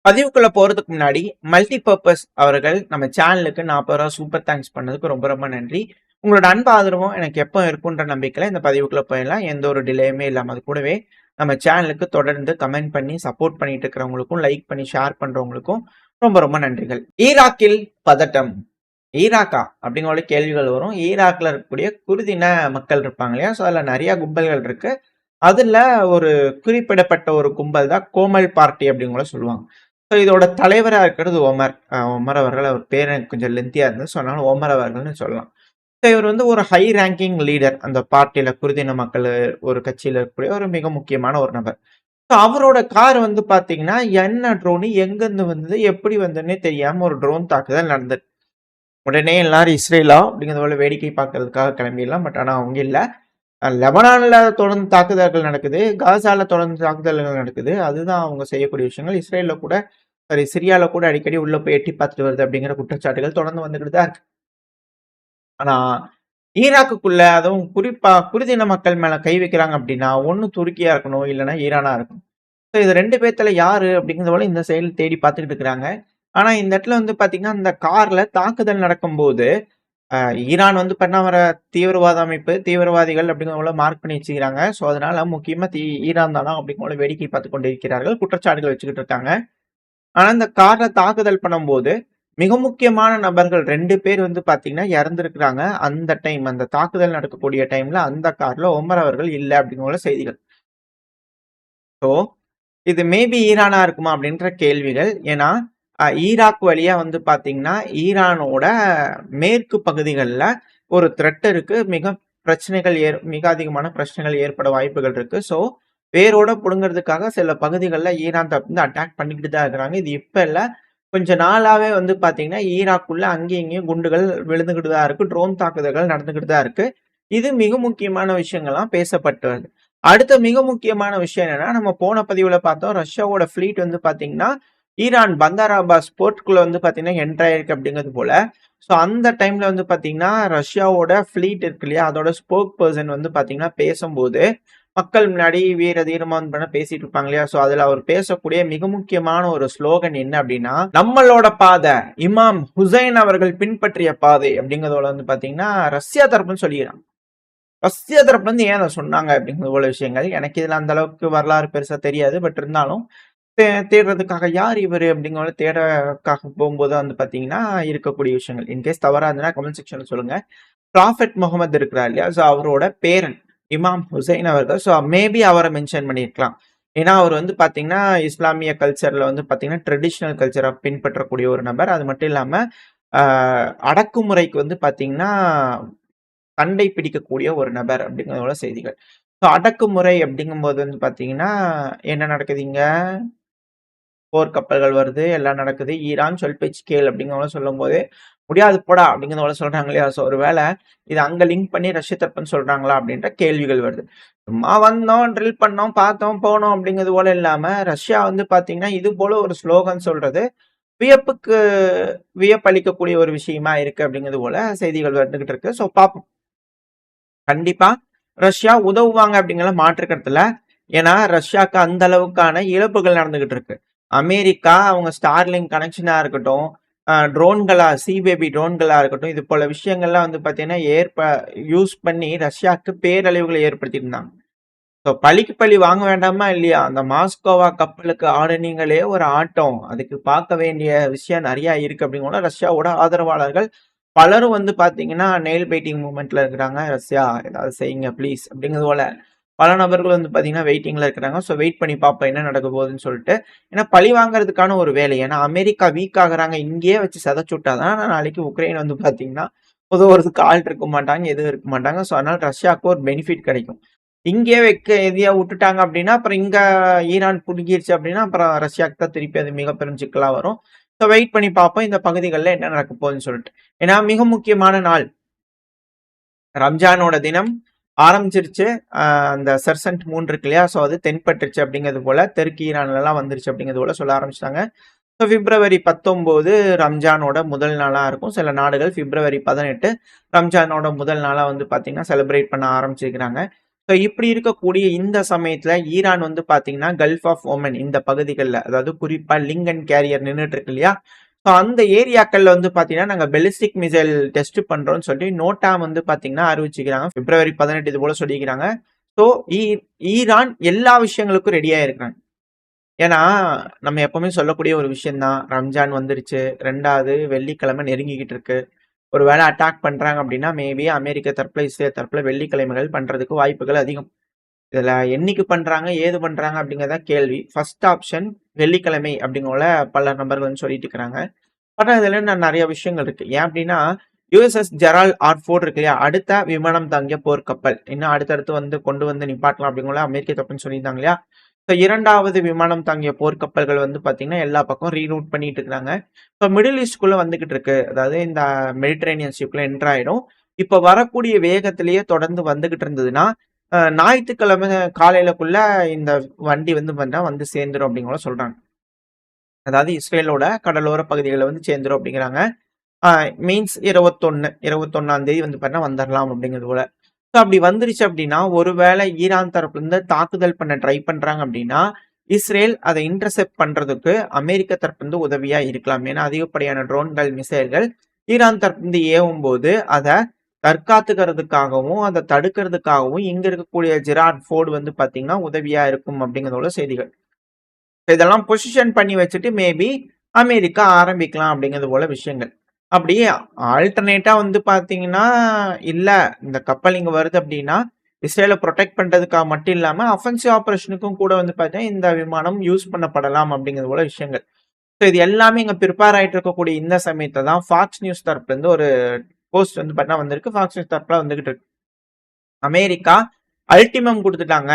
பதிவுக்குள்ள போறதுக்கு முன்னாடி மல்டிபர்பஸ் அவர்கள் நம்ம சேனலுக்கு 40 ரூபா சூப்பர் தேங்க்ஸ் பண்ணதுக்கு ரொம்ப ரொம்ப நன்றி. உங்களோட அன்பு ஆதரவும் எனக்கு எப்போ இருக்குன்ற நம்பிக்கையில இந்த பதிவுக்குள்ள போயிடலாம். எந்த ஒரு டிலேயுமே இல்லாம. அது கூடவே நம்ம சேனலுக்கு தொடர்ந்து கமெண்ட் பண்ணி சப்போர்ட் பண்ணிட்டு இருக்கிறவங்களுக்கும், லைக் பண்ணி ஷேர் பண்றவங்களுக்கும் ரொம்ப ரொம்ப நன்றிகள். ஈராக்கில் பதட்டம். ஈராக்கா அப்படிங்கிற கேள்விகள் வரும். ஈராக்ல இருக்கக்கூடிய குர்தின மக்கள் இருப்பாங்க இல்லையா? ஸோ அதில் நிறைய கும்பல்கள் இருக்கு. அதுல ஒரு குறிப்பிடப்பட்ட ஒரு கும்பல் தான் கோமல் பார்ட்டி அப்படிங்கிற சொல்லுவாங்க. ஸோ இதோட தலைவரா இருக்கிறது ஒமர். ஒமர் அவர்கள். அவர் பேர் எனக்கு கொஞ்சம் லென்த்தியா இருந்தது. ஸோ அதனால ஒமர் அவர்கள்னு சொல்லலாம். ஸோ இவர் வந்து ஒரு ஹை ரேங்கிங் லீடர். அந்த பார்ட்டியில குர்தின மக்கள் ஒரு கட்சியில இருக்கக்கூடிய ஒரு மிக முக்கியமான ஒரு நபர். ஸோ அவரோட கார் வந்து பாத்தீங்கன்னா, என்ன ட்ரோனு எங்கிருந்து வந்தது, எப்படி வந்ததுன்னே தெரியாம ஒரு ட்ரோன் தாக்குதல் நடந்தது. உடனே எல்லாரும் இஸ்ரேலா அப்படிங்கிறத போல வேடிக்கை பார்க்கறதுக்காக கிளம்பிடலாம். பட் ஆனா அவங்க இல்ல. லெபனான்ல தொடர்ந்து தாக்குதல்கள் நடக்குது. காசால தொடர்ந்து தாக்குதல்கள் நடக்குது. அதுதான் அவங்க செய்யக்கூடிய விஷயங்கள். இஸ்ரேல்ல கூட சிரியால கூட அடிக்கடி உள்ள போய் எட்டி பார்த்துட்டு வருது அப்படிங்கிற குற்றச்சாட்டுகள் தொடர்ந்து வந்துகிட்டு தான் இருக்கு. ஆனா ஈராக்குக்குள்ள அதுவும் குறிப்பா குர்தின மக்கள் மேல கை வைக்கிறாங்க அப்படின்னா, ஒண்ணு துருக்கியா இருக்கணும், இல்லைன்னா ஈரானா இருக்கணும். ஸோ இது 2 பேத்துல யாரு அப்படிங்கிறத போல இந்த செயல் தேடி பார்த்துக்கிட்டு இருக்கிறாங்க. ஆனா இந்த இடத்துல வந்து பாத்தீங்கன்னா, அந்த கார்ல தாக்குதல் நடக்கும்போது ஈரான் வந்து பண்ண வர தீவிரவாத அமைப்பு, தீவிரவாதிகள் அப்படிங்கிற மார்க் பண்ணி வச்சுக்கிறாங்க. ஸோ அதனால முக்கியமா ஈரான் தானா அப்படிங்கிற வேடிக்கை பார்த்துக் கொண்டிருக்கிறார்கள். குற்றச்சாட்டுகள் வச்சுக்கிட்டு இருக்காங்க. ஆனா இந்த கார்ல தாக்குதல் பண்ணும்போது மிக முக்கியமான நபர்கள் 2 பேர் வந்து பாத்தீங்கன்னா இறந்திருக்கிறாங்க. அந்த டைம் அந்த தாக்குதல் நடக்கக்கூடிய டைம்ல அந்த கார்ல ஒமர் அவர்கள் இல்ல அப்படிங்கிற செய்திகள். ஸோ இது மேபி ஈரானா இருக்குமா அப்படின்ற கேள்விகள். ஏன்னா ஈராக் வழியா வந்து பாத்தீங்கன்னா ஈரானோட மேற்கு பகுதிகளில் ஒரு த்ரெட் இருக்கு. மிக அதிகமான பிரச்சனைகள் ஏற்பட வாய்ப்புகள் இருக்கு. ஸோ வேரோட புடுங்கிறதுக்காக சில பகுதிகளில் ஈரான் வந்து அட்டாக் பண்ணிக்கிட்டு தான் இருக்கிறாங்க. இது இப்ப இல்ல, கொஞ்ச நாளாவே வந்து பாத்தீங்கன்னா ஈராக்குள்ள அங்கேயும் இங்கேயும் குண்டுகள் விழுந்துகிட்டு தான் இருக்கு. ட்ரோன் தாக்குதல்கள் நடந்துகிட்டு தான் இருக்கு. இது மிக முக்கியமான விஷயங்கள்லாம் பேசப்பட்டு வருது. அடுத்த மிக முக்கியமான விஷயம் என்னன்னா, நம்ம போன பதிவுல பார்த்தோம் ரஷ்யாவோட ஃபிளீட் வந்து பாத்தீங்கன்னா ஈரான் பந்தார் அப்பாஸ் போர்ட்டுக்குள்ள வந்து பாத்தீங்கன்னா என்டர் ஆயிருக்கு அப்படிங்கிறது போல. ஸோ அந்த டைம்ல வந்து பாத்தீங்கன்னா ரஷ்யாவோட ஃபிளீட் இருக்கு இல்லையா, அதோட ஸ்போக் பர்சன் வந்து பாத்தீங்கன்னா பேசும்போது மக்கள் முன்னாடி வீர தீரமா வந்து பேசிட்டு இருப்பாங்க இல்லையா. ஸோ அதுல அவர் பேசக்கூடிய மிக முக்கியமான ஒரு ஸ்லோகன் என்ன அப்படின்னா, நம்மளோட பாதை இமாம் ஹுசைன் அவர்கள் பின்பற்றிய பாதை அப்படிங்கிறதோட வந்து பாத்தீங்கன்னா ரஷ்யா தரப்புன்னு சொல்லிடுறாங்க. ரஷ்யா தரப்புல இருந்து ஏன் அதை சொன்னாங்க அப்படிங்கிறது போல விஷயங்கள். எனக்கு இதுல அந்த அளவுக்கு வரலாறு பெருசா தெரியாது. பட் இருந்தாலும் தேடுறதுக்காக யார் இவரு அப்படிங்கிற தேடக்காக போகும்போது வந்து பாத்தீங்கன்னா இருக்கக்கூடிய விஷயங்கள். இன்கேஸ் தவறா இருந்ததுன்னா கமெண்ட் செக்ஷன்ல சொல்லுங்க. ப்ராஃபெட் முகமது இருக்கிறார் இல்லையா, ஸோ அவரோட பேரன் இமாம் ஹுசைன் அவர்கள். ஸோ மேபி அவரை மென்ஷன் பண்ணியிருக்கலாம். ஏன்னா அவர் வந்து பாத்தீங்கன்னா இஸ்லாமிய கல்ச்சர்ல வந்து பாத்தீங்கன்னா ட்ரெடிஷ்னல் கல்ச்சரை பின்பற்றக்கூடிய ஒரு நபர். அது மட்டும் இல்லாம அடக்குமுறைக்கு வந்து பாத்தீங்கன்னா சண்டை பிடிக்கக்கூடிய ஒரு நபர் அப்படிங்கிறதோட செய்திகள். ஸோ அடக்குமுறை அப்படிங்கும்போது வந்து பாத்தீங்கன்னா என்ன நடக்குதுங்க, போர்க்கப்பல்கள் வருது, எல்லாம் நடக்குது. ஈரான் சொல் பேச்சு கேள் அப்படிங்கிறவங்கள சொல்லும்போது, முடியாது போடா அப்படிங்கிறவங்கள சொல்றாங்க இல்லையா? ஸோ ஒருவேளை இதை அங்க லிங்க் பண்ணி ரஷ்ய தரப்புன்னு சொல்றாங்களா அப்படின்ற கேள்விகள் வருது. சும்மா வந்தோம், ட்ரில் பண்ணோம், பார்த்தோம், போனோம் அப்படிங்கிறது போல இல்லாம, ரஷ்யா வந்து பாத்தீங்கன்னா இது போல ஒரு ஸ்லோகன் சொல்றது வியப்புக்கு வியப்பளிக்கக்கூடிய ஒரு விஷயமா இருக்கு அப்படிங்கிறது போல செய்திகள் வந்துகிட்டு இருக்கு. ஸோ பார்ப்போம். கண்டிப்பா ரஷ்யா உதவுவாங்க அப்படிங்கிற மாற்றுக்கிறதுல. ஏன்னா ரஷ்யாவுக்கு அந்த அளவுக்கான இழப்புகள் நடந்துகிட்டு இருக்கு. அமெரிக்கா அவங்க ஸ்டார்லிங் கனெக்ஷனா இருக்கட்டும், ட்ரோன்களா சிபேபி ட்ரோன்களா இருக்கட்டும், இது போல விஷயங்கள்லாம் வந்து பாத்தீங்கன்னா யூஸ் பண்ணி ரஷ்யாவுக்கு பேரழிவுகளை ஏற்படுத்திட்டு இருந்தாங்க. ஸோ பழிக்கு பழி வாங்க வேண்டாமா இல்லையா? அந்த மாஸ்கோவா கப்பலுக்கு ஆடுனீங்களே ஒரு ஆட்டம். அதுக்கு பார்க்க வேண்டிய விஷயம் நிறைய இருக்கு அப்படிங்கிற ரஷ்யாவோட ஆதரவாளர்கள் பலரும் வந்து பாத்தீங்கன்னா நெயில் பைட்டிங் மூவ்மெண்ட்ல இருக்கிறாங்க. ரஷ்யா ஏதாவது செய்யுங்க ப்ளீஸ் அப்படிங்கிறது போல பல நபர்கள் வந்து பாத்தீங்கன்னா வெயிட்டிங்ல இருக்கிறாங்க. ஸோ வெயிட் பண்ணி பார்ப்போம் என்ன நடக்க போகுதுன்னு சொல்லிட்டு. ஏன்னா பழி வாங்குறதுக்கான ஒரு வேலை. ஏன்னா அமெரிக்கா வீக் ஆகுறாங்க, இங்கேயே வச்சு சதைச்சு விட்டாதான் நாளைக்கு உக்ரைன் வந்து பாத்தீங்கன்னா உதவுறதுக்கு ஆள் இருக்க மாட்டாங்க, எதுவும் இருக்க மாட்டாங்க. ஸோ அதனால ரஷ்யாவுக்கு ஒரு பெனிஃபிட் கிடைக்கும். இங்கே வைக்க எதையா விட்டுட்டாங்க அப்படின்னா அப்புறம் இங்க ஈரான் புடுங்கிருச்சு அப்படின்னா அப்புறம் ரஷ்யாவுக்கு தான் திருப்பி அது மிக பெரும் சிக்கலா வரும். ஸோ வெயிட் பண்ணி பார்ப்போம் இந்த பகுதிகளில் என்ன நடக்க போகுதுன்னு சொல்லிட்டு. ஏன்னா மிக முக்கியமான நாள் ரம்ஜானோட தினம் ஆரம்பிச்சிருச்சு. அந்த சர்சன்ட் 3 இருக்கு இல்லையா, ஸோ அது தென்பட்டுருச்சு அப்படிங்கிறது போல தெற்கு ஈரான்ல எல்லாம் வந்துருச்சு அப்படிங்கிறது போல சொல்ல ஆரம்பிச்சிட்டாங்க. ஸோ பிப்ரவரி 19 ரம்ஜானோட முதல் நாளா இருக்கும். சில நாடுகள் பிப்ரவரி 18 ரம்ஜானோட முதல் நாளா வந்து பாத்தீங்கன்னா செலிப்ரேட் பண்ண ஆரம்பிச்சிருக்கிறாங்க. ஸோ இப்படி இருக்கக்கூடிய இந்த சமயத்துல ஈரான் வந்து பாத்தீங்கன்னா கல்ஃப் ஆஃப் ஓமன் இந்த பகுதிகளில், அதாவது குறிப்பா லிங்க் அண்ட் கேரியர் நின்றுட்டு இருக்கு இல்லையா, ஸோ அந்த ஏரியாக்கள்ல வந்து பாத்தீங்கன்னா நாங்க பெலிஸ்டிக் மிசைல் டெஸ்ட் பண்றோம்னு சொல்லி நோட்டாம் வந்து பாத்தீங்கன்னா அறிவிச்சுக்கிறாங்க. பிப்ரவரி 18 இது போல சொல்லிக்கிறாங்க. ஸோ ஈரான் எல்லா விஷயங்களுக்கும் ரெடியா இருக்காங்க. ஏன்னா நம்ம எப்பவுமே சொல்லக்கூடிய ஒரு விஷயம் தான், ரம்ஜான் வந்துருச்சு, 2வது வெள்ளிக்கிழமை நெருங்கிக்கிட்டு இருக்கு. ஒரு வேளை அட்டாக் பண்றாங்க அப்படின்னா மேபி அமெரிக்க தரப்புல இஸ்ரேல் தரப்புல வெள்ளிக்கிழமைகள் பண்றதுக்கு வாய்ப்புகள் அதிகம். இதுல என்னைக்கு பண்றாங்க ஏது பண்றாங்க அப்படிங்கறத கேள்வி. ஃபர்ஸ்ட் ஆப்ஷன் வெள்ளிக்கிழமை அப்படிங்கறத பல நபர்கள் வந்து சொல்லிட்டு இருக்கிறாங்க. பட் இதுல நிறைய விஷயங்கள் இருக்கு. ஏன் அப்படின்னா யுஎஸ்எஸ் ஜெரால்ட் ஆர்ஃபோர்ட் இருக்கு இல்லையா, அடுத்த விமானம் தாங்கிய போர்க்கப்பல் இன்னும் அடுத்தடுத்து வந்து கொண்டு வந்து நிப்பாட்டலாம் அப்படிங்கிற அமெரிக்க தரப்புன்னு சொல்லியிருந்தாங்க இல்லையா. ஸோ 2வது விமானம் தாங்கிய போர்க்கப்பல்கள் வந்து பாத்தீங்கன்னா எல்லா பக்கம் ரீரூட் பண்ணிட்டு இருக்காங்க. இப்போ மிடில் ஈஸ்ட்குள்ள வந்துகிட்டு இருக்கு, அதாவது இந்த மெடிட்டரேனியன் ஷிப்ல என்டர் ஆயிடும். இப்போ வரக்கூடிய வேகத்திலேயே தொடர்ந்து வந்துகிட்டு இருந்ததுன்னா ஞாயிற்றுக்கிழமை காலையிலக்குள்ள இந்த வண்டி வந்து வந்து சேர்ந்துரும் அப்படிங்கிற சொல்றாங்க. அதாவது இஸ்ரேலோட கடலோர பகுதிகளில் வந்து சேர்ந்துரும் அப்படிங்கிறாங்க. மீன்ஸ் 21ஆம் தேதி வந்து பார்த்தீங்கன்னா வந்துடலாம் அப்படிங்கிறது போல. ஸோ அப்படி வந்துருச்சு அப்படின்னா ஒருவேளை ஈரான் தரப்புல இருந்து தாக்குதல் பண்ண ட்ரை பண்றாங்க அப்படின்னா இஸ்ரேல் அதை இன்டர்செப்ட் பண்றதுக்கு அமெரிக்க தரப்பு வந்து உதவியா இருக்கலாம். ஏன்னா அதிகப்படியான ட்ரோன்கள் மிசைல்கள் ஈரான் தரப்பு வந்து ஏவும் போது அதை தற்காத்துக்கிறதுக்காகவும் அதை தடுக்கிறதுக்காகவும் இங்க இருக்கக்கூடிய ஜெரார்ட் ஃபோர்டு வந்து பாத்தீங்கன்னா உதவியா இருக்கும் அப்படிங்கிறதோட செய்திகள். இதெல்லாம் பொசிஷன் பண்ணி வச்சுட்டு மேபி அமெரிக்கா ஆரம்பிக்கலாம் அப்படிங்கிறது போல விஷயங்கள். அப்படியே ஆல்டர்னேட்டா வந்து பாத்தீங்கன்னா இல்ல இந்த கப்பல் இங்க வருது அப்படின்னா இஸ்ரேலை ப்ரொடெக்ட் பண்றதுக்காக மட்டும் இல்லாம அஃபென்சிவ் ஆபரேஷனுக்கும் கூட வந்து பாத்தீங்கன்னா இந்த விமானம் யூஸ் பண்ணப்படலாம் அப்படிங்கிறது போல விஷயங்கள். ஸோ இது எல்லாமே இங்க ப்ரிப்பேர் ஆயிட்டு இருக்கக்கூடிய இந்த சமயத்தை தான் ஃபாக்ஸ் நியூஸ் தரப்புல இருந்து ஒரு போஸ்ட் வந்து பார்த்தா வந்திருக்கு. ஃபாக்ஸ் நியூஸ் தரப்புல வந்துகிட்டு இருக்கு. அமெரிக்கா அல்டிமம் கொடுத்துட்டாங்க,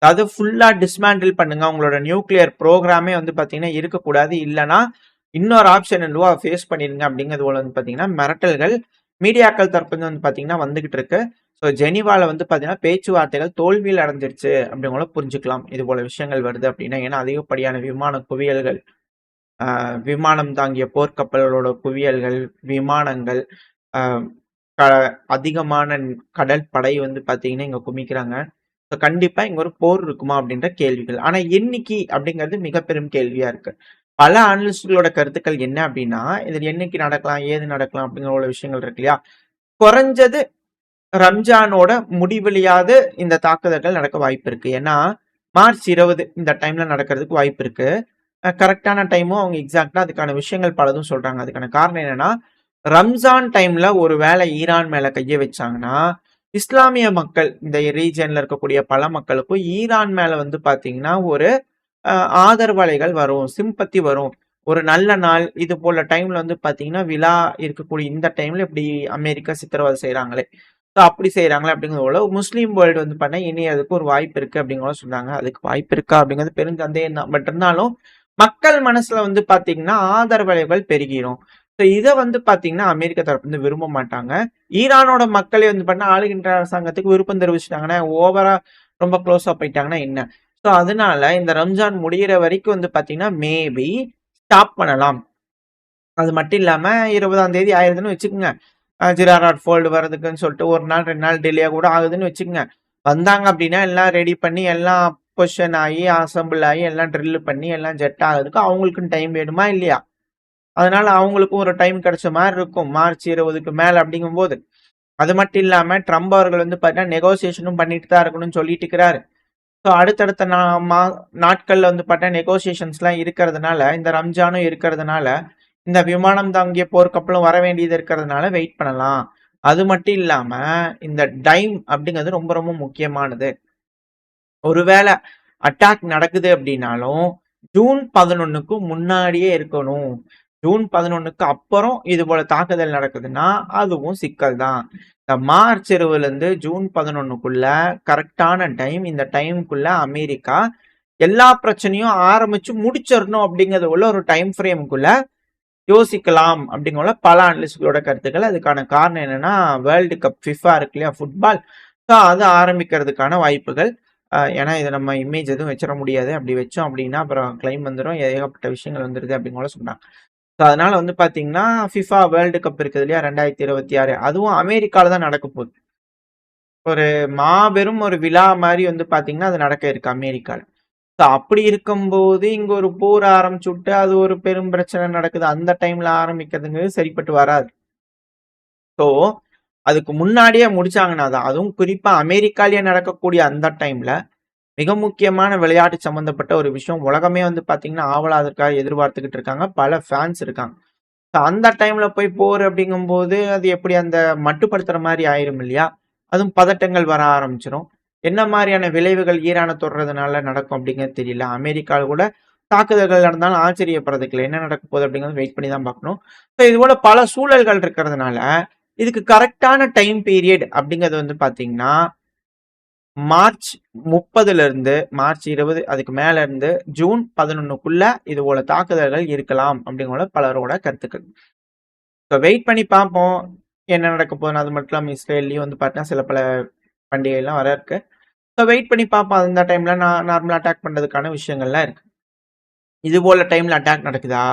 அதாவது ஃபுல்லா டிஸ்மேண்டில் பண்ணுங்க, உங்களோட நியூக்ளியர் ப்ரோக்ராமே வந்து பாத்தீங்கன்னா இருக்கக்கூடாது, இல்லைன்னா இன்னொரு ஆப்ஷன் என்னவோ ஃபேஸ் பண்ணிருங்க அப்படிங்கிறது போல வந்து பாத்தீங்கன்னா மிரட்டல்கள் மீடியாக்கள் தரப்பு வந்து பாத்தீங்கன்னா வந்துகிட்டு இருக்கு. ஸோ ஜெனிவால வந்து பாத்தீங்கன்னா பேச்சுவார்த்தைகள் தோல்வியில் அடைஞ்சிருச்சு அப்படிங்கிற புரிஞ்சுக்கலாம். இது போல விஷயங்கள் வருது அப்படின்னா, ஏன்னா அதிகப்படியான விமான குவியல்கள், விமானம் தாங்கிய போர்க்கப்பல்களோட குவியல்கள், விமானங்கள், அதிகமான கடல் படை வந்து பாத்தீங்கன்னா இங்க குமிக்கிறாங்க. கண்டிப்பா இங்க ஒரு போர் இருக்குமா அப்படின்ற கேள்விகள். ஆனா என்னைக்கு அப்படிங்கிறது மிக பெரும் கேள்வியா இருக்கு. பல அனலிஸ்டுகளோட கருத்துக்கள் என்ன அப்படின்னா, இதில் என்னைக்கு நடக்கலாம் ஏது நடக்கலாம் அப்படிங்கிற ஒரு விஷயங்கள் இருக்கு இல்லையா. குறைஞ்சது ரம்ஜானோட முடிவெளியாவது இந்த தாக்குதல்கள் நடக்க வாய்ப்பு இருக்கு. ஏன்னா மார்ச் 20 இந்த டைம்ல நடக்கிறதுக்கு வாய்ப்பு இருக்கு. கரெக்டான டைமும் அவங்க எக்ஸாக்டா அதுக்கான விஷயங்கள் பலதும் சொல்றாங்க. அதுக்கான காரணம் என்னன்னா, ரம்ஜான் டைம்ல ஒரு வேளை ஈரான் மேல கைய வச்சாங்கன்னா இஸ்லாமிய மக்கள் இந்த ரீஜன்ல இருக்கக்கூடிய பல மக்களுக்கும் ஈரான் மேல வந்து பாத்தீங்கன்னா ஒரு ஆதரவலைகள் வரும், சிம்பத்தி வரும். ஒரு நல்ல நாள் இது போல டைம்ல வந்து பாத்தீங்கன்னா விழா இருக்கக்கூடிய இந்த டைம்ல இப்படி அமெரிக்கா சித்திரவதை செய்யறாங்களே, அப்படி செய்யறாங்களே அப்படிங்கிறத முஸ்லீம் வேர்ல்டு வந்து பண்ண இனி அதுக்கு ஒரு வாய்ப்பு இருக்கு அப்படிங்கிற சொன்னாங்க. அதுக்கு வாய்ப்பு இருக்கா அப்படிங்கிறது பெருந்தந்தேயம் தான். பட் இருந்தாலும் மக்கள் மனசுல வந்து பாத்தீங்கன்னா ஆதரவலைகள் பெருகிரும். இதை வந்து பாத்தீங்கன்னா அமெரிக்க தரப்பு வந்து விரும்ப மாட்டாங்க. ஈரானோட மக்களே வந்து பண்ண ஆளுகின்ற அரசாங்கத்துக்கு விருப்பம் தெரிவிச்சுட்டாங்கன்னா ஓவரா ரொம்ப க்ளோஸா போயிட்டாங்கன்னா என்ன. ஸோ அதனால இந்த ரம்ஜான் முடிகிற வரைக்கும் வந்து பாத்தீங்கன்னா மேபி ஸ்டாப் பண்ணலாம். அது மட்டும் இல்லாம 20ஆம் தேதி ஆயிருதுன்னு வச்சுக்கோங்க, ஜெரார்ட் ஃபோர்டு வர்றதுக்குன்னு சொல்லிட்டு 1 நாள் 2 நாள் டிலே கூட ஆகுதுன்னு வச்சுக்கோங்க. வந்தாங்க அப்படின்னா எல்லாம் ரெடி பண்ணி எல்லாம் பொசிஷன் ஆகி அசம்பிள் ஆகி எல்லாம் ட்ரில் பண்ணி எல்லாம் ஜெட் ஆகுறதுக்கு அவங்களுக்குன்னு டைம் வேணுமா இல்லையா. அதனால அவங்களுக்கும் ஒரு டைம் கிடைச்ச மாதிரி இருக்கும் மார்ச் 20க்கு மேல அப்படிங்கும்போது. அது மட்டும் இல்லாம ட்ரம்ப் அவர்கள் வந்து பாத்தீங்கன்னா நெகோசியேஷனும் பண்ணிட்டு தான் இருக்கணும்னு சொல்லிட்டு இருக்கிறாரு. ஸோ அடுத்தடுத்த நாட்கள்ல வந்து பார்த்தா நெகோசியேஷன்ஸ் எல்லாம் இருக்கிறதுனால, இந்த ரம்ஜானும் இருக்கிறதுனால, இந்த விமானம் தாங்கிய போர்க்கப்பலும் வர வேண்டியது இருக்கிறதுனால வெயிட் பண்ணலாம். அது மட்டும் இல்லாம இந்த டைம் அப்படிங்கிறது ரொம்ப ரொம்ப முக்கியமானது. ஒருவேளை அட்டாக் நடக்குது அப்படின்னாலும் ஜூன் 11க்கு முன்னாடியே இருக்கணும். ஜூன் 11க்கு அப்புறம் இது போல தாக்குதல் நடக்குதுன்னா அதுவும் சிக்கல் தான். இந்த மார்ச் 20ல இருந்து ஜூன் 11க்குள்ள கரெக்டான டைம். இந்த டைமுக்குள்ள அமெரிக்கா எல்லா பிரச்சனையும் ஆரம்பிச்சு முடிச்சிடணும் அப்படிங்கிறது உள்ள ஒரு டைம் ஃப்ரேமுக்குள்ள யோசிக்கலாம் அப்படிங்கிற பல அனலிஸ்டுகளோட கருத்துக்கள். அதுக்கான காரணம் என்னன்னா வேர்ல்டு கப் ஃபிஃபா இருக்கு இல்லையா ஃபுட்பால், ஸோ அது ஆரம்பிக்கிறதுக்கான வாய்ப்புகள். ஏன்னா இதை நம்ம இமேஜ் எதுவும் வச்சிட முடியாது. அப்படி வச்சோம் அப்படின்னா அப்புறம் கிளைம் வந்துடும், ஏகப்பட்ட விஷயங்கள் வந்துருது அப்படிங்கிற சொன்னாங்க. ஸோ அதனால வந்து பாத்தீங்கன்னா ஃபிஃபா வேர்ல்டு கப் இருக்குது இல்லையா 2026, அதுவும் அமெரிக்கால தான் நடக்க போகுது. ஒரு மாபெரும் ஒரு விழா மாரி வந்து பார்த்தீங்கன்னா, அது நடக்க இருக்கு அமெரிக்கால. ஸோ அப்படி இருக்கும்போது, இங்க ஒரு போர் ஆரம்பிச்சுட்டு, அது ஒரு பெரும் பிரச்சனை நடக்குது. அந்த டைம்ல ஆரம்பிக்கிறதுங்கிறது சரிப்பட்டு வராது. ஸோ, அதுக்கு முன்னாடியே முடிச்சாங்கன்னா தான், அதுவும் குறிப்பா அமெரிக்காலயே நடக்கக்கூடிய அந்த டைம்ல, மிக முக்கியமான விளையாட்டு சம்மந்தப்பட்ட ஒரு விஷயம். உலகமே வந்து பார்த்தீங்கன்னா, ஆவலா அதற்காக எதிர்பார்த்துக்கிட்டு இருக்காங்க. பல ஃபேன்ஸ் இருக்காங்க. ஸோ அந்த டைம்ல போய் போர் அப்படிங்கும்போது, அது எப்படி அந்த மட்டுப்படுத்துற மாரி ஆயிரும் இல்லையா? அதுவும் பதட்டங்கள் வர ஆரம்பிச்சுரும். என்ன மாரியான விளைவுகள் ஈரான தொடுறதுனால நடக்கும் அப்படிங்கிறது தெரியல. அமெரிக்கால கூட தாக்குதல்கள் நடந்தாலும் ஆச்சரியப்படுறதுக்கு இல்ல. என்ன நடக்க போகுது அப்படிங்கிறத வெயிட் பண்ணி தான் பார்க்கணும். ஸோ இதுபோல பல சூழல்கள் இருக்கிறதுனால, இதுக்கு கரெக்ட்டான டைம் பீரியட் அப்படிங்கிறது வந்து பார்த்தீங்கன்னா, மார்ச் 30லிருந்து மார்ச் 20 அதுக்கு மேல இருந்து ஜூன் 11க்குள்ள இது போல தாக்குதல்கள் இருக்கலாம் அப்படிங்கிற பலரோட கருத்துக்கள். ஸோ வெயிட் பண்ணி பார்ப்போம். என்ன நடக்க போகுதுன்னு. அது மட்டும் இல்லாம இஸ்ரேல்லயும் வந்து பார்த்தீங்கன்னா, சில பல பண்டிகைலாம் வர இருக்கு. ஸோ வெயிட் பண்ணி பார்ப்போம். அந்த டைம்ல நார்மலா அட்டாக் பண்றதுக்கான விஷயங்கள்லாம் இருக்கு. இது போல டைம்ல அட்டாக் நடக்குதா?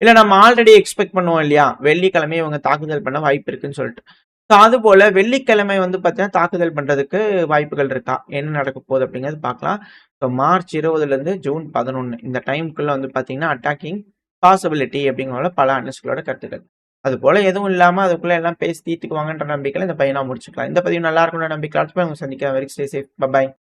இல்ல நம்ம ஆல்ரெடி எக்ஸ்பெக்ட் பண்ணுவோம் இல்லையா? வெள்ளிக்கிழமை இவங்க தாக்குதல் பண்ண வாய்ப்பு இருக்குன்னு சொல்லிட்டு. ஸோ அதுபோல வெள்ளிக்கிழமை வந்து பார்த்தீங்கன்னா, தாக்குதல் பண்றதுக்கு வாய்ப்புகள் இருக்கா? என்ன நடக்க போகுது அப்படிங்கிறது பார்க்கலாம். ஸோ மார்ச் 20லேருந்து ஜூன் 11 இந்த டைம்க்குள்ள வந்து பார்த்தீங்கன்னா, அட்டாக்கிங் பாசிபிலிட்டி அப்படிங்கிற பல அனலிஸ்ட்களோட கருத்துக்கள். அதுபோல எதுவும் இல்லாம அதுக்குள்ள எல்லாம் பேசி தீர்த்துக்குவாங்கன்ற நம்பிக்கையில இந்த பதிவ நான் முடிச்சுக்கலாம். இந்த பதிவு நல்லா இருக்கும்னு நம்பிக்கை. அடுத்த பதிவு உங்கள சந்திக்கிறேன். Very stay safe. பை.